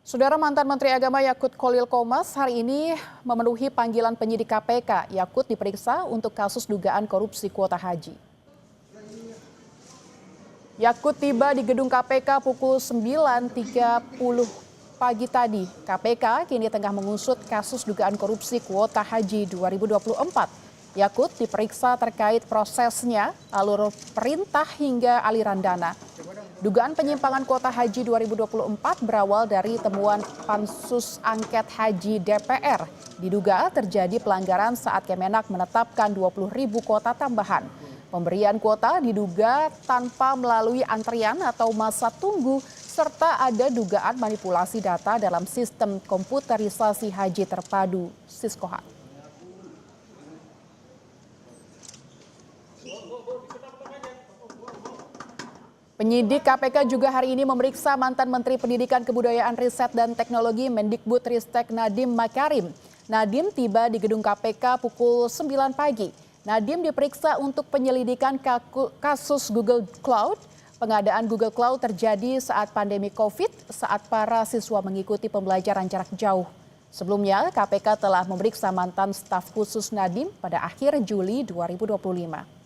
Saudara mantan Menteri Agama Yakut Khalil Qomas hari ini memenuhi panggilan penyidik KPK. Yakut diperiksa untuk kasus dugaan korupsi kuota haji. Yakut tiba di gedung KPK pukul 9.30 pagi tadi. KPK kini tengah mengusut kasus dugaan korupsi kuota haji 2024. Yakut diperiksa terkait prosesnya, alur perintah hingga aliran dana. Dugaan penyimpangan kuota haji 2024 berawal dari temuan Pansus Angket Haji DPR. Diduga terjadi pelanggaran saat Kemenak menetapkan 20.000 kuota tambahan. Pemberian kuota diduga tanpa melalui antrian atau masa tunggu, serta ada dugaan manipulasi data dalam sistem komputerisasi haji terpadu Siskohat. Penyidik KPK juga hari ini memeriksa mantan Menteri Pendidikan Kebudayaan Riset dan Teknologi Mendikbudristek Nadiem Makarim. Nadiem tiba di gedung KPK pukul 9 pagi. Nadiem diperiksa untuk penyelidikan kasus Google Cloud. Pengadaan Google Cloud terjadi saat pandemi COVID, saat para siswa mengikuti pembelajaran jarak jauh. Sebelumnya, KPK telah memeriksa mantan staf khusus Nadiem pada akhir Juli 2025.